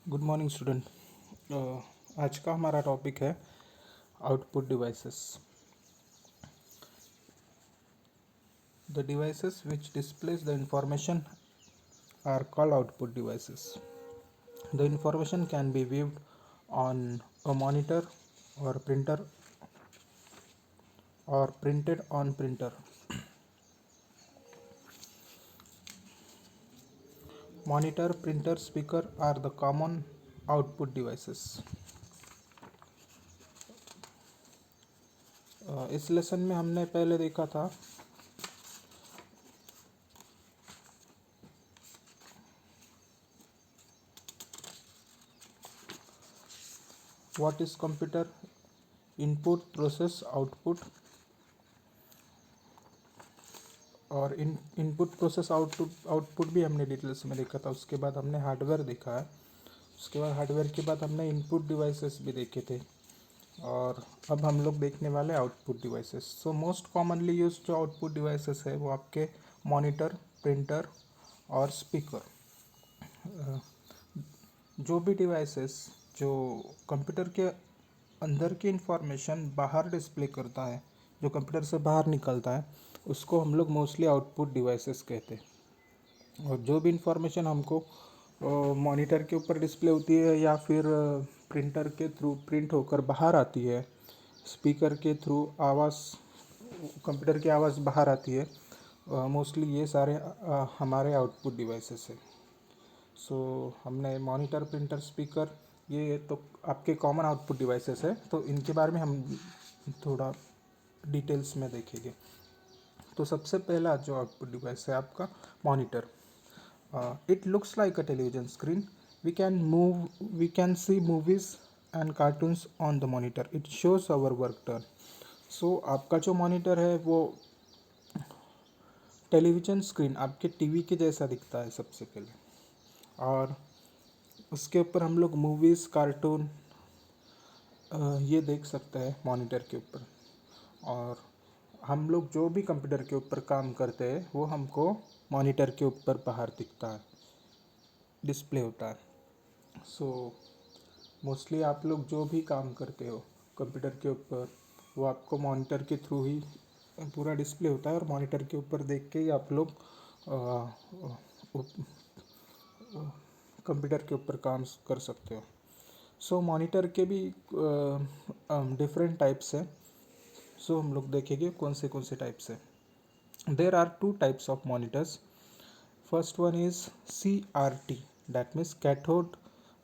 Good morning student. आज का हमारा टॉपिक है output devices. The devices which displays the information are called output devices. The information can be viewed on a monitor or printer or printed on printer. Monitor, printer, speaker are the common output devices. इस lesson में हमने पहले देखा था what is computer, input, process, output और input process output भी हमने details में देखा था। उसके बाद हमने हार्डवेयर देखा है। उसके बाद हार्डवेयर के बाद हमने इनपुट डिवाइसेस भी देखे थे और अब हम लोग देखने वाले output devices. So most commonly use जो आउटपुट डिवाइसेस है वो आपके मॉनिटर, प्रिंटर और स्पीकर। जो भी डिवाइसेस जो कंप्यूटर के अंदर की इंफॉर्मेशन बाहर डिस्प्ले करता है, जो कंप्यूटर से बाहर निकलता है, उसको हम लोग मोस्टली आउटपुट डिवाइसेस कहते हैं। और जो भी इंफॉर्मेशन हमको मॉनिटर के ऊपर डिस्प्ले होती है या फिर प्रिंटर के थ्रू प्रिंट होकर बाहर आती है, स्पीकर के थ्रू आवाज़, कंप्यूटर की आवाज़ बाहर आती है, मोस्टली ये सारे हमारे आउटपुट डिवाइसेस है। सो हमने मॉनिटर, प्रिंटर, स्पीकर, ये तो आपके कॉमन आउटपुट डिवाइसेस है, तो इनके बारे में हम थोड़ा डिटेल्स में देखेंगे। तो सबसे पहला जो आउटपुट डिवाइस है आपका monitor. It looks like a television screen. We can see movies and cartoons on the monitor. It shows our work done. So आपका जो मॉनिटर है वो टेलीविजन स्क्रीन आपके टीवी के जैसा दिखता है सबसे पहले, और उसके ऊपर हम लोग मूवीज़, कार्टून ये देख सकते हैं मॉनिटर के ऊपर। और हम लोग जो भी कंप्यूटर के ऊपर काम करते हैं वो हमको मॉनिटर के ऊपर बाहर दिखता है, डिस्प्ले होता है। सो मोस्टली आप लोग जो भी काम करते हो कंप्यूटर के ऊपर वो आपको मॉनिटर के थ्रू ही पूरा डिस्प्ले होता है, और मॉनिटर के ऊपर देख के ही आप लोग कंप्यूटर के ऊपर काम कर सकते हो। सो मॉनिटर के भी डिफरेंट टाइप्स हैं। सो हम लोग देखेंगे कौन से टाइप्स हैं। There are two types of monitors. First one is CRT, that means cathode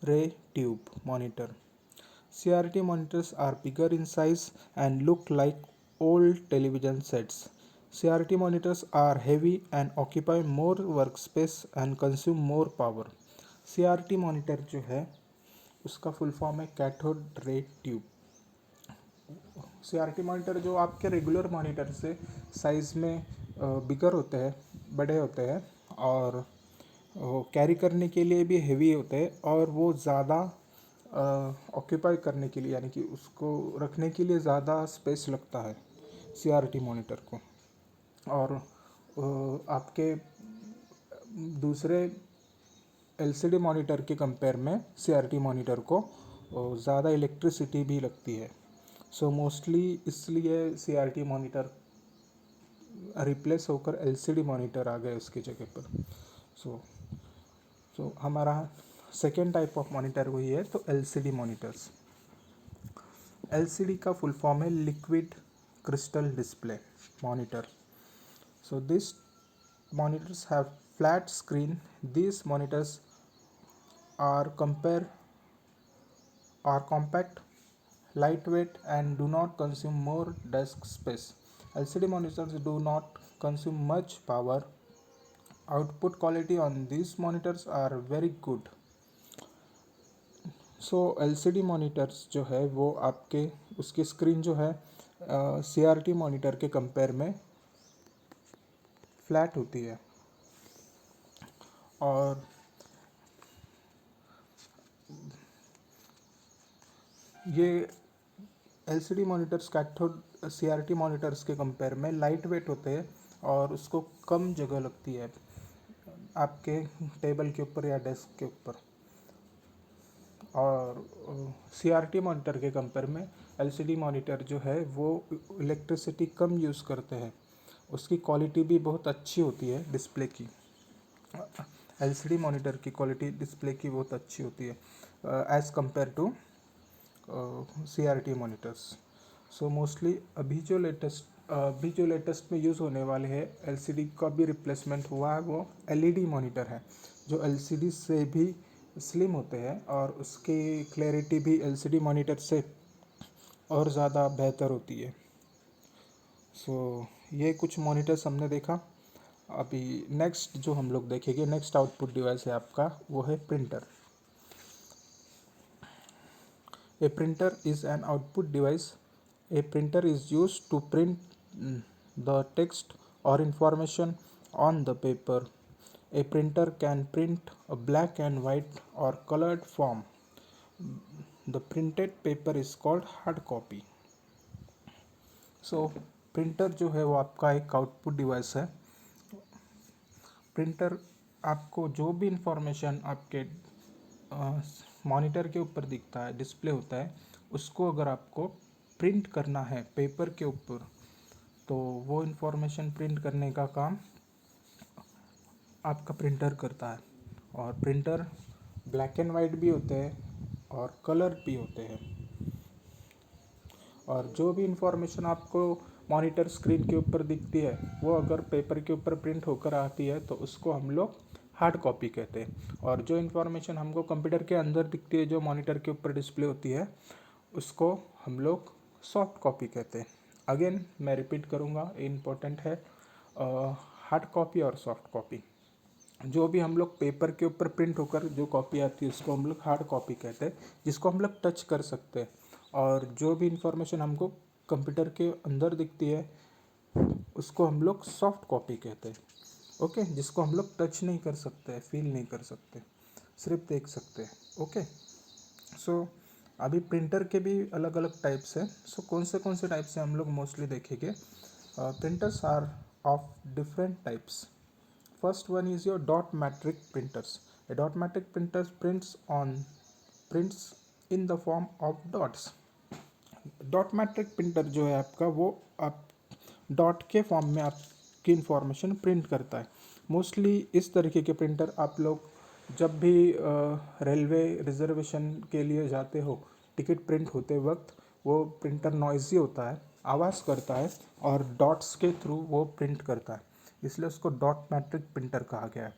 ray tube monitor. CRT monitors are bigger in size and look like old television sets. CRT monitors are heavy and occupy more workspace and consume more power. CRT monitor जो है उसका full form है cathode ray tube. CRT monitor जो आपके regular monitor से size में बिगर होते हैं, बड़े होते हैं, और वो कैरी करने के लिए भी हेवी होते हैं, और वो ज़्यादा ऑक्यूपाई करने के लिए यानी कि उसको रखने के लिए ज़्यादा स्पेस लगता है CRT मॉनिटर को। और आपके दूसरे LCD मॉनिटर के कंपेयर में CRT मॉनिटर को ज़्यादा इलेक्ट्रिसिटी भी लगती है। सो मोस्टली इसलिए CRT मॉनिटर रिप्लेस होकर LCD मॉनिटर आ गए उसकी जगह पर। सो हमारा सेकेंड टाइप ऑफ मॉनिटर वही है, तो LCD मॉनिटर्स. LCD का फुल फॉर्म है liquid crystal display monitor. So this monitors have flat screen. These monitors are compact, lightweight and do not consume more desk space. LCD monitors do not consume much power. Output quality on these monitors are very good. So LCD monitors जो है वो आपके उसकी screen जो है CRT monitor के compare में flat होती है, और ये LCD monitors cathode CRT monitors के कंपेयर में लाइट वेट होते हैं और उसको कम जगह लगती है आपके टेबल के ऊपर या डेस्क के ऊपर. और CRT मॉनिटर के कंपेयर में LCD मॉनिटर जो है वो इलेक्ट्रिसिटी कम यूज़ करते हैं, उसकी क्वालिटी भी बहुत अच्छी होती है डिस्प्ले की। LCD मॉनिटर की क्वालिटी डिस्प्ले की बहुत अच्छी होती है as compare to CRT monitors. So mostly अभी जो लेटेस्ट में यूज़ होने वाले हैं LCD का भी रिप्लेसमेंट हुआ है, वो LED मॉनिटर है जो LCD से भी स्लिम होते हैं और उसकी क्लैरिटी भी LCD मॉनिटर से और ज़्यादा बेहतर होती है। सो ये कुछ मॉनिटर्स हमने देखा। अभी नेक्स्ट जो हम लोग देखेंगे, नेक्स्ट आउटपुट डिवाइस है आपका, वो है printer. A printer is an output device. A printer is used to print the text or information on the paper. A printer can print a black and white or colored form. The printed paper is called hard copy. So printer जो है वो आपका एक output device है। Printer आपको जो भी information आपके मॉनिटर के ऊपर दिखता है, डिस्प्ले होता है, उसको अगर आपको प्रिंट करना है पेपर के ऊपर, तो वो इंफॉर्मेशन प्रिंट करने का काम आपका प्रिंटर करता है। और प्रिंटर ब्लैक एंड वाइट भी होते हैं और कलर भी होते हैं। और जो भी इंफॉर्मेशन आपको मॉनिटर स्क्रीन के ऊपर दिखती है वो अगर पेपर के ऊपर प्रिंट होकर आती है तो उसको हम लोग हार्ड कॉपी कहते हैं। और जो इंफॉर्मेशन हमको कंप्यूटर के अंदर दिखती है, जो मॉनिटर के ऊपर डिस्प्ले होती है, उसको हम लोग सॉफ्ट कॉपी कहते हैं। अगेन मैं रिपीट करूँगा, इम्पोर्टेंट है, हार्ड कॉपी और सॉफ्ट कॉपी। जो भी हम लोग पेपर के ऊपर प्रिंट होकर जो कॉपी आती है उसको हम लोग हार्ड कॉपी कहते हैं, जिसको हम लोग टच कर सकते हैं। और जो भी इंफॉर्मेशन हमको कंप्यूटर के अंदर दिखती है उसको हम लोग सॉफ्ट कॉपी कहते हैं। ओके, जिसको हम लोग टच नहीं कर सकते, फील नहीं कर सकते, सिर्फ देख सकते हैं। ओके, सो अभी प्रिंटर के भी अलग अलग टाइप्स हैं। सो कौन से टाइप्स हैं हम लोग मोस्टली देखेंगे। Printers are of different types. First one is your dot matrix printers. A dot matrix printer prints in the form of dots. Dot matric printer जो है आपका, वो आप डॉट के फॉर्म में आपकी इंफॉर्मेशन प्रिंट करता है। मोस्टली इस तरीके के प्रिंटर आप लोग जब भी रेलवे रिजर्वेशन के लिए जाते हो, टिकट प्रिंट होते वक्त वो प्रिंटर नॉइजी होता है, आवाज़ करता है और डॉट्स के थ्रू वो प्रिंट करता है, इसलिए उसको डॉट मैट्रिक प्रिंटर कहा गया है।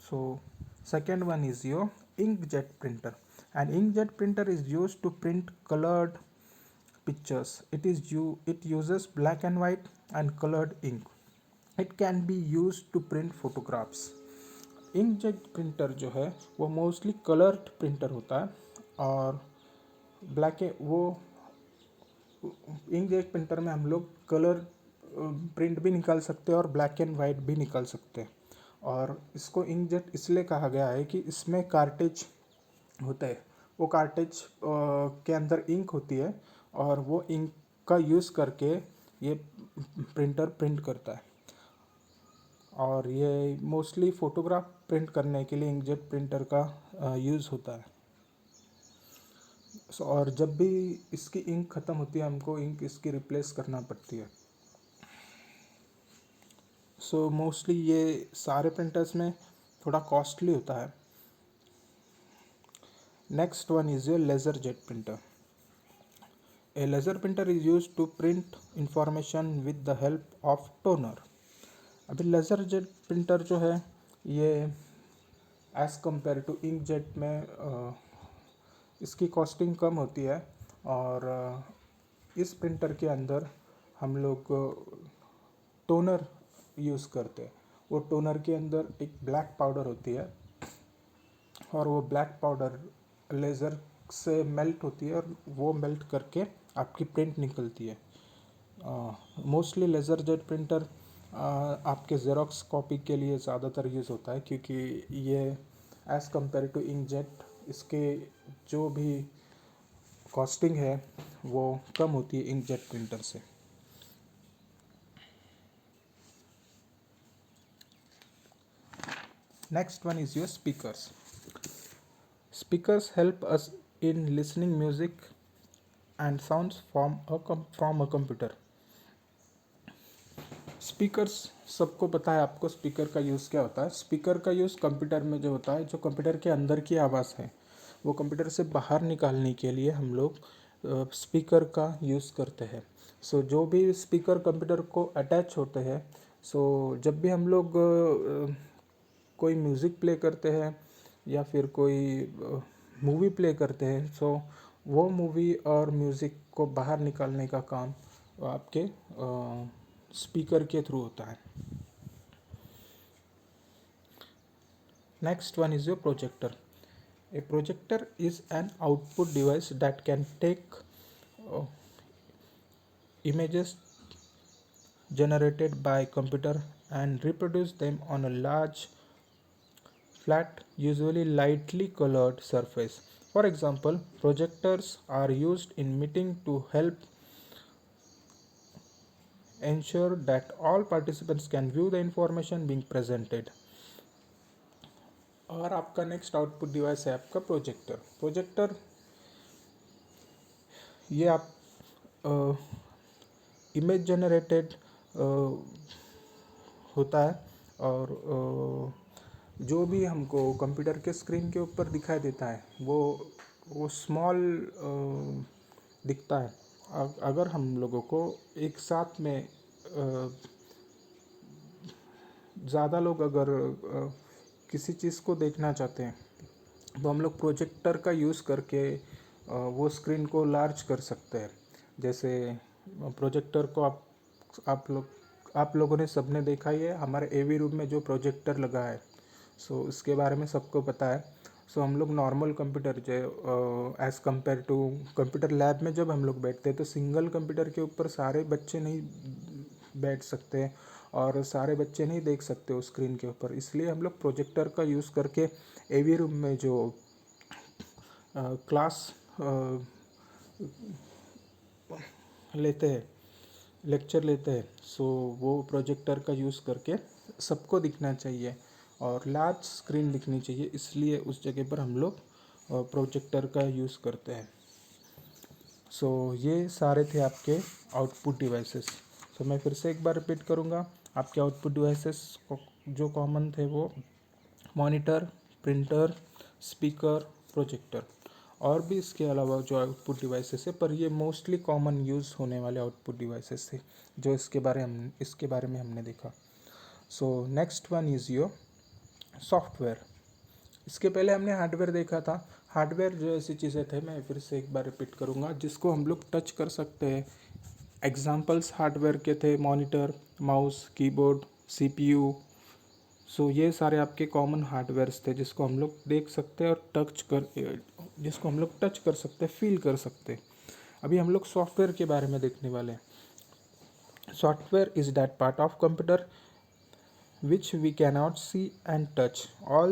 So second one is your inkjet printer. An inkjet printer is used to print colored pictures. It uses black and white and colored ink. It can be used to print photographs. inkjet printer जो है वो mostly coloured printer होता है और वो inkjet printer में हम लोग कलर प्रिंट भी निकाल सकते हैं और ब्लैक एंड वाइट भी निकाल सकते हैं। और इसको इंकजेट इसलिए कहा गया है कि इसमें कार्टेज होता है, वो कार्टेज के अंदर इंक होती है और वो इंक का यूज़ करके ये प्रिंटर प्रिंट करता है। और ये मोस्टली फ़ोटोग्राफ प्रिंट करने के लिए इंकजेट प्रिंटर का यूज़ होता है। और जब भी इसकी इंक ख़त्म होती है हमको इंक इसकी रिप्लेस करना पड़ती है। सो मोस्टली ये सारे प्रिंटर्स में थोड़ा कॉस्टली होता है। Next one is your laser jet printer. A laser printer is use to print information with the help of toner. अभी लेज़र जेट प्रिंटर जो है ये as compare to ink jet में इसकी कॉस्टिंग कम होती है। और इस प्रिंटर के अंदर हम लोग टोनर यूज़ करते हैं। वो टोनर के अंदर एक ब्लैक पाउडर होती है और वो ब्लैक पाउडर लेज़र से मेल्ट होती है और वो मेल्ट करके आपकी प्रिंट निकलती है। मोस्टली लेज़र जेट प्रिंटर आपके ज़ेरॉक्स कॉपी के लिए ज़्यादातर यूज़ होता है, क्योंकि ये as compare to ink jet इसके जो भी कॉस्टिंग है वो कम होती है इंक जेट प्रिंटर से। Next one is your speakers. Speakers help us in listening music and sounds from a computer. Speakers, सबको पता है आपको स्पीकर का यूज़ क्या होता है. स्पीकर का यूज़ कंप्यूटर में जो होता है, जो कंप्यूटर के अंदर की आवाज़ है वो कंप्यूटर से बाहर निकालने के लिए हम लोग स्पीकर का यूज़ करते हैं. सो जो भी स्पीकर कंप्यूटर को अटैच होते हैं, सो जब भी हम लोग कोई म्यूज़िक प्ले करते हैं या फिर कोई मूवी प्ले करते हैं, सो वो मूवी और म्यूज़िक को बाहर निकालने का काम आपके स्पीकर के थ्रू होता है. Next one is your projector. A projector is an output device that can take images generated by computer and reproduce them on a large, flat, usually lightly colored surface. For example, projectors are used in meeting to help ensure that all participants can view the information being presented. और आपका next output device है आपका projector. Projector ये आप image generated होता है और जो भी हमको कंप्यूटर के स्क्रीन के ऊपर दिखाई देता है वो स्मॉल दिखता है. अगर हम लोगों को एक साथ में ज़्यादा लोग अगर किसी चीज़ को देखना चाहते हैं तो हम लोग प्रोजेक्टर का यूज़ करके वो स्क्रीन को लार्ज कर सकते हैं. जैसे प्रोजेक्टर को आप लोगों ने सबने देखा ही है, हमारे एवी रूम में जो प्रोजेक्टर लगा है, सो इसके बारे में सबको पता है. सो हम लोग नॉर्मल कंप्यूटर जो as compare to computer lab में जब हम लोग बैठते हैं तो सिंगल कंप्यूटर के ऊपर सारे बच्चे नहीं बैठ सकते और सारे बच्चे नहीं देख सकते उस स्क्रीन के ऊपर. इसलिए हम लोग प्रोजेक्टर का यूज़ करके एवी रूम में जो क्लास लेते हैं, लेक्चर लेते हैं, सो वो प्रोजेक्टर का यूज़ करके सबको दिखना चाहिए और लार्ज स्क्रीन दिखनी चाहिए, इसलिए उस जगह पर हम लोग प्रोजेक्टर का यूज़ करते हैं. सो ये सारे थे आपके आउटपुट डिवाइसेस. तो मैं फिर से एक बार रिपीट करूँगा. आपके आउटपुट डिवाइसेस जो कॉमन थे वो मॉनिटर, प्रिंटर, स्पीकर, प्रोजेक्टर, और भी इसके अलावा जो आउटपुट डिवाइसेस है, पर ये मोस्टली कॉमन यूज़ होने वाले आउटपुट डिवाइसेस थे जो इसके बारे में हमने देखा. So next one is your software. इसके पहले हमने हार्डवेयर देखा था. हार्डवेयर जो ऐसी चीज़ें थे, मैं फिर से एक बार रिपीट करूँगा, जिसको हम लोग टच कर सकते हैं. एग्जाम्पल्स हार्डवेयर के थे मॉनिटर, माउस, कीबोर्ड, सीपीयू. सो ये सारे आपके कॉमन हार्डवेयर्स थे जिसको हम लोग देख सकते हैं और जिसको हम लोग टच कर सकते हैं, फील कर सकते हैं. अभी हम लोग सॉफ्टवेयर के बारे में देखने वाले हैं. Software is that part of computer which we cannot see and touch. All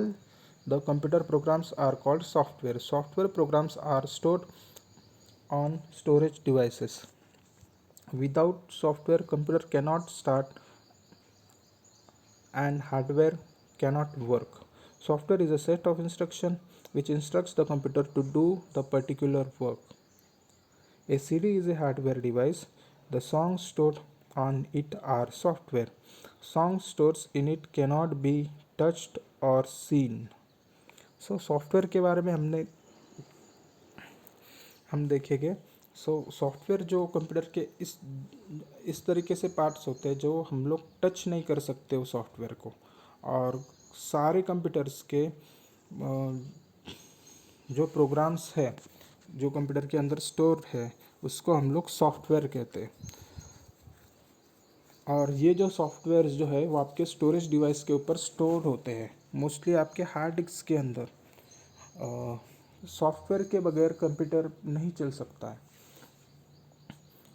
the computer programs are called software. Software programs are stored on storage devices. Without software, computer cannot start and hardware cannot work. Software is a set of instructions which instructs the computer to do the particular work. A CD is a hardware device. The songs stored on it are software. Songs stored in it cannot be touched or seen. So software के बारे में हम देखेंगे. So software जो computer के इस तरीके से पार्ट्स होते हैं जो हम लोग टच नहीं कर सकते उस सॉफ्टवेयर को, और सारे कंप्यूटर्स के जो प्रोग्राम्स है जो कंप्यूटर के अंदर स्टोर है उसको हम लोग सॉफ्टवेयर कहते हैं. और ये जो सॉफ्टवेयर जो है वो आपके स्टोरेज डिवाइस के ऊपर स्टोर होते हैं, मोस्टली आपके हार्ड डिस्क के अंदर. सॉफ्टवेयर के बगैर कंप्यूटर नहीं चल सकता है.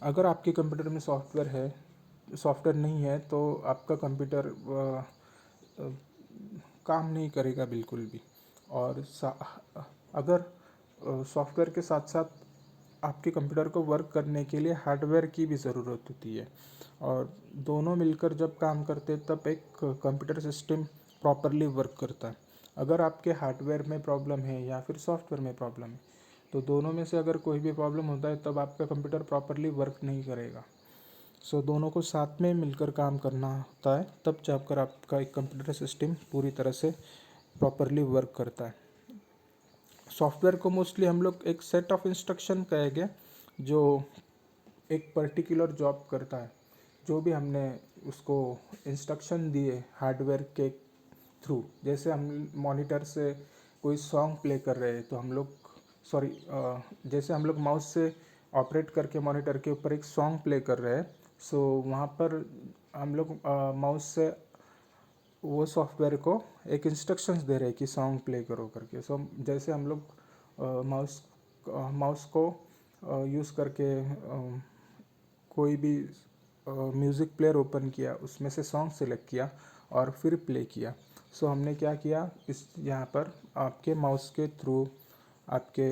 अगर आपके कंप्यूटर में सॉफ्टवेयर नहीं है तो आपका कंप्यूटर काम नहीं करेगा बिल्कुल भी. और अगर सॉफ्टवेयर के साथ साथ आपके कंप्यूटर को वर्क करने के लिए हार्डवेयर की भी ज़रूरत होती है, और दोनों मिलकर जब काम करते हैं तब एक कंप्यूटर सिस्टम प्रॉपरली वर्क करता है. अगर आपके हार्डवेयर में प्रॉब्लम है या फिर सॉफ्टवेयर में प्रॉब्लम है, तो दोनों में से अगर कोई भी प्रॉब्लम होता है तब आपका कंप्यूटर प्रॉपरली वर्क नहीं करेगा। सो दोनों को साथ में मिलकर काम करना होता है, तब जाकर आपका एक कंप्यूटर सिस्टम पूरी तरह से प्रॉपरली वर्क करता है। सॉफ्टवेयर को मोस्टली हम लोग एक सेट ऑफ इंस्ट्रक्शन कहेंगे जो एक पर्टिकुलर जॉब करता है। जो भी हमने उसको इंस्ट्रक्शन दिए हार्डवेयर के थ्रू, जैसे हम मॉनिटर से कोई सॉन्ग प्ले कर रहे हैं तो हम लोग सॉरी जैसे हम लोग माउस से ऑपरेट करके मॉनिटर के ऊपर एक सॉन्ग प्ले कर रहे हैं, सो वहाँ पर हम लोग माउस से वो सॉफ्टवेयर को एक इंस्ट्रक्शंस दे रहे हैं कि सॉन्ग प्ले करो करके। सो जैसे हम लोग माउस को यूज़ करके कोई भी म्यूज़िक प्लेयर ओपन किया, उसमें से सॉन्ग सेलेक्ट किया और फिर प्ले किया। सो हमने क्या किया, इस यहाँ पर आपके माउस के थ्रू आपके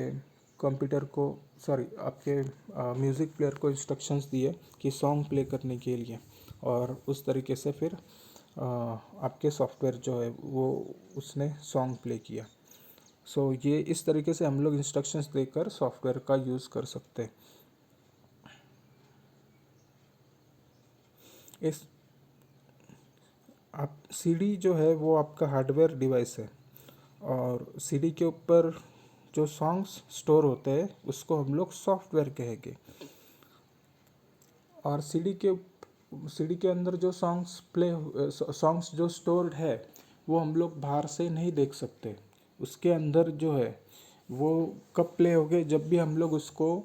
कंप्यूटर को आपके म्यूज़िक प्लेयर को इंस्ट्रक्शंस दिए कि सॉन्ग प्ले करने के लिए, और उस तरीके से फिर आपके सॉफ्टवेयर जो है वो उसने सॉन्ग प्ले किया। सो ये इस तरीके से हम लोग इंस्ट्रक्शंस देकर सॉफ्टवेयर का यूज़ कर सकते हैं। इस आप सीडी जो है वो आपका हार्डवेयर डिवाइस है, और सीडी के ऊपर जो सॉन्ग्स स्टोर होते हैं उसको हम लोग सॉफ्टवेयर कहेंगे। और सीडी के अंदर जो सॉन्ग्स जो स्टोर्ड है वो हम लोग बाहर से नहीं देख सकते। उसके अंदर जो है वो कब प्ले होगे, जब भी हम लोग उसको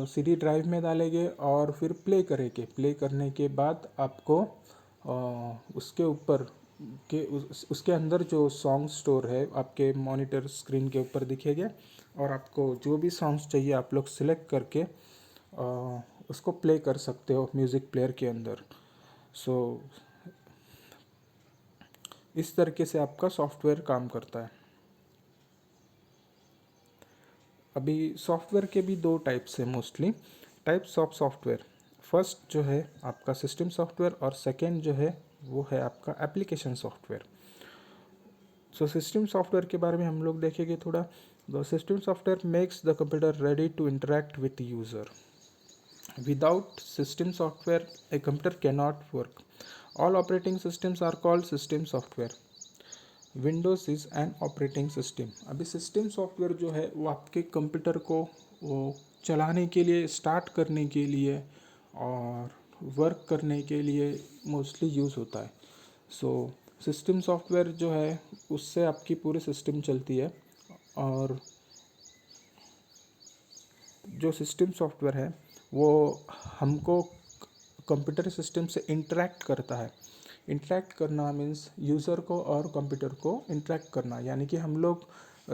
सीडी ड्राइव में डालेंगे और फिर प्ले करेंगे। प्ले करने के बाद आपको उसके ऊपर उसके अंदर जो सॉन्ग स्टोर है आपके मॉनिटर स्क्रीन के ऊपर दिखेगा, और आपको जो भी सॉन्ग्स चाहिए आप लोग सिलेक्ट करके उसको प्ले कर सकते हो म्यूज़िक प्लेयर के अंदर। सो इस तरीके से आपका सॉफ्टवेयर काम करता है। अभी सॉफ्टवेयर के भी दो टाइप्स है mostly, types of software. First जो है आपका सिस्टम सॉफ्टवेयर, और सेकेंड जो है वो है आपका application software. So system software के बारे में हम लोग देखेंगे थोड़ा। The system software makes the computer ready to interact with user. Without system software, a computer cannot work. All operating systems are called system software. Windows is an operating system. अभी system software जो है वो आपके computer को वो चलाने के लिए, स्टार्ट करने के लिए और वर्क करने के लिए मोस्टली यूज़ होता है। सो सिस्टम सॉफ्टवेयर जो है उससे आपकी पूरी सिस्टम चलती है, और जो सिस्टम सॉफ्टवेयर है वो हमको कंप्यूटर सिस्टम से इंटरेक्ट करता है। इंटरेक्ट करना मीन्स यूज़र को और कंप्यूटर को इंटरेक्ट करना, यानी कि हम लोग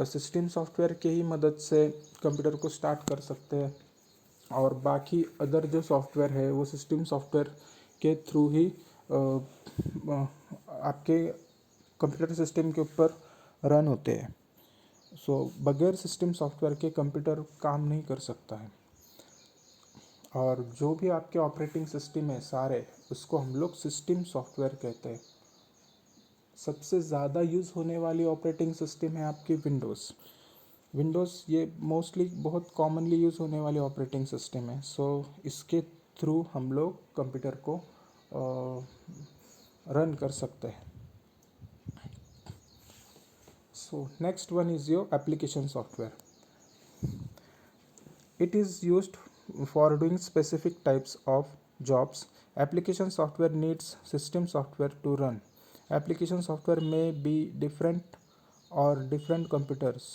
सिस्टम सॉफ्टवेयर के ही मदद से कंप्यूटर को स्टार्ट कर सकते हैं, और बाकी अदर जो सॉफ्टवेयर है वो सिस्टम सॉफ्टवेयर के थ्रू ही आपके कंप्यूटर सिस्टम के ऊपर रन होते हैं। सो बगैर सिस्टम सॉफ्टवेयर के कंप्यूटर काम नहीं कर सकता है। और जो भी आपके ऑपरेटिंग सिस्टम है सारे, उसको हम लोग सिस्टम सॉफ्टवेयर कहते हैं। सबसे ज़्यादा यूज़ होने वाली ऑपरेटिंग सिस्टम है आपकी विंडोज़। ये मोस्टली बहुत कॉमनली यूज़ होने वाली ऑपरेटिंग सिस्टम है। सो इसके थ्रू हम लोग कंप्यूटर को रन कर सकते हैं। So next one is your application software. It is used for doing specific types of jobs. Application software needs system software to run. Application software may be different or different computers.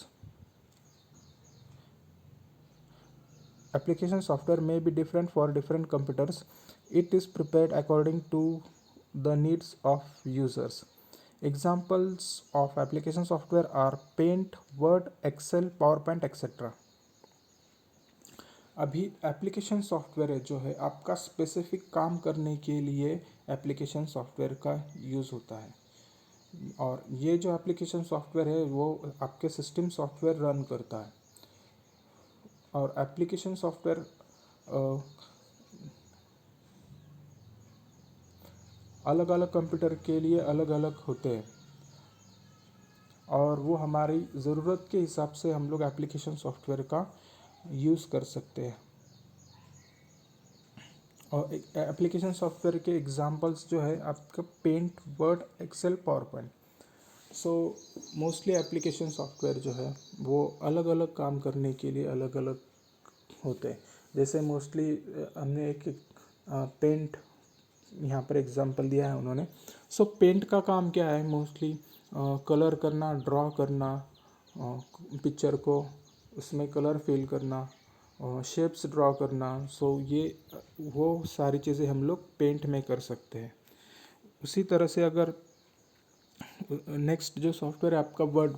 Application software may be different for different computers. It is prepared according to the needs of users. Examples of application software are Paint, Word, Excel, PowerPoint, etc. अभी application software है जो है आपका specific काम करने के लिए application software का यूज़ होता है, और ये जो एप्लीकेशन सॉफ्टवेयर है वो आपके सिस्टम सॉफ्टवेयर रन करता है। और एप्लीकेशन सॉफ्टवेयर अलग अलग कंप्यूटर के लिए अलग अलग होते हैं। और वो हमारी ज़रूरत के हिसाब से हम लोग एप्लीकेशन सॉफ्टवेयर का यूज़ कर सकते हैं। और एप्लीकेशन सॉफ्टवेयर के एग्जांपल्स जो है आपका paint, word, excel, power point. So mostly application software जो है वो अलग अलग काम करने के लिए अलग अलग होते हैं। जैसे मोस्टली हमने एक पेंट यहाँ पर एग्जांपल दिया है उन्होंने। सो पेंट का काम क्या है? मोस्टली कलर करना, ड्रॉ करना, पिक्चर को उसमें कलर फिल करना, शेप्स ड्रॉ करना। सो ये वो सारी चीज़ें हम लोग पेंट में कर सकते हैं। उसी तरह से अगर नेक्स्ट जो सॉफ्टवेयर है आपका वर्ड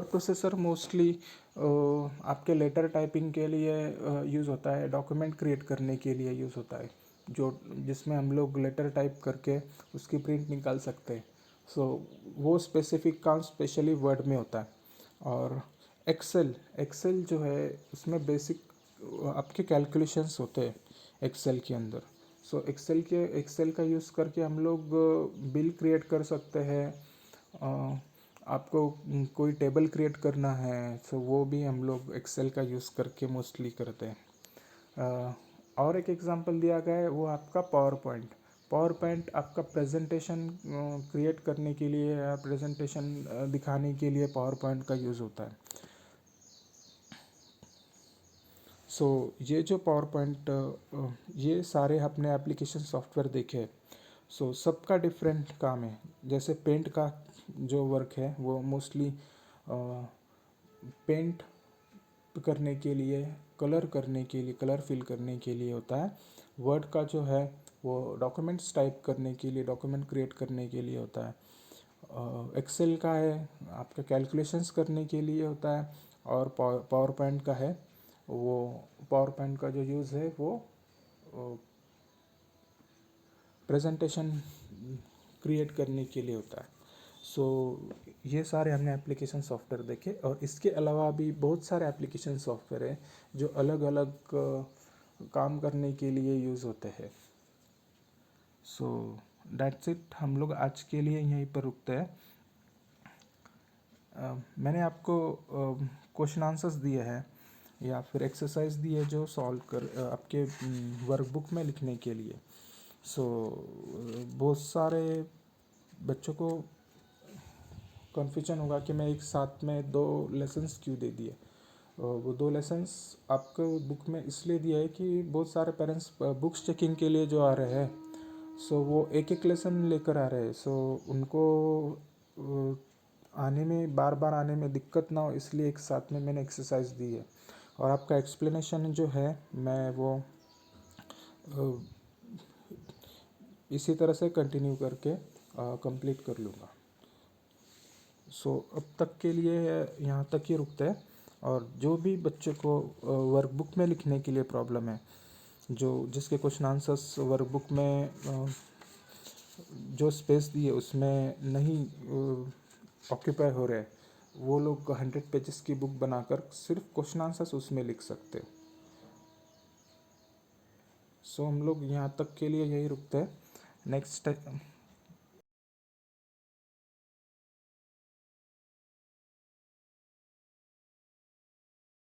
प्रोसेसर मोस्टली आपके लेटर टाइपिंग के लिए यूज़ होता है, डॉक्यूमेंट क्रिएट करने के लिए यूज़ होता है, जो जिसमें हम लोग लेटर टाइप करके उसकी प्रिंट निकाल सकते हैं। सो वो स्पेसिफिक काम स्पेशली वर्ड में होता है। और एक्सेल एक्सेल जो है उसमें बेसिक आपके कैलकुलेशंस होते हैं एक्सेल के अंदर। सो एक्सेल का यूज़ करके हम लोग बिल क्रिएट कर सकते हैं। आपको कोई टेबल क्रिएट करना है, सो वो भी हम लोग एक्सेल का यूज़ करके मोस्टली करते हैं। और एक एग्जांपल दिया गया है वो आपका पावर पॉइंट आपका प्रेजेंटेशन क्रिएट करने के लिए या प्रेजेंटेशन दिखाने के लिए पावर पॉइंट का यूज़ होता है। सो ये जो पावर पॉइंट ये सारे अपने एप्लीकेशन सॉफ्टवेयर देखे। सो सबका डिफरेंट काम है। जैसे पेंट का जो वर्क है वो मोस्टली पेंट करने के लिए, कलर करने के लिए, कलर फिल करने के लिए होता है। वर्ड का जो है वो डॉक्यूमेंट्स टाइप करने के लिए, डॉक्यूमेंट क्रिएट करने के लिए होता है। एक्सेल का है आपका कैलकुलेशंस करने के लिए होता है। और पावर पॉइंट का है वो, पावर पॉइंट का जो यूज़ है वो प्रेजेंटेशन क्रिएट करने के लिए होता है। सो ये सारे हमने एप्लीकेशन सॉफ्टवेयर देखे। और इसके अलावा भी बहुत सारे एप्लीकेशन सॉफ्टवेयर हैं जो अलग अलग काम करने के लिए यूज़ होते हैं। सो दैट्स इट, हम लोग आज के लिए यहीं पर रुकते हैं। मैंने आपको क्वेश्चन आंसर्स दिए हैं या फिर एक्सरसाइज दी है जो सॉल्व कर आपके वर्कबुक में लिखने के लिए। सो बहुत सारे बच्चों को कन्फ्यूजन होगा कि मैं एक साथ में 2 लेसन्स क्यों दे दिए। वो 2 लेसन्स आपको बुक में इसलिए दिया है कि बहुत सारे पेरेंट्स बुक्स चेकिंग के लिए जो आ रहे हैं, सो वो एक एक लेसन लेकर आ रहे हैं। सो उनको आने में, बार बार आने में दिक्कत ना हो इसलिए एक साथ में मैंने एक्सरसाइज दी है। और आपका एक्सप्लेनेशन जो है मैं वो इसी तरह से कंटिन्यू करके कंप्लीट कर लूँगा। सो अब तक के लिए यहाँ तक ही रुकते हैं। और जो भी बच्चों को वर्कबुक में लिखने के लिए प्रॉब्लम है, जो जिसके क्वेश्चन आंसर्स वर्कबुक में जो स्पेस दी है उसमें नहीं ऑक्यूपाई हो रहे, वो लोग 100 पेजेस की बुक बनाकर सिर्फ क्वेश्चन आंसर्स उसमें लिख सकते हो। सो हम लोग यहाँ तक के लिए यही रुकते हैं। नेक्स्ट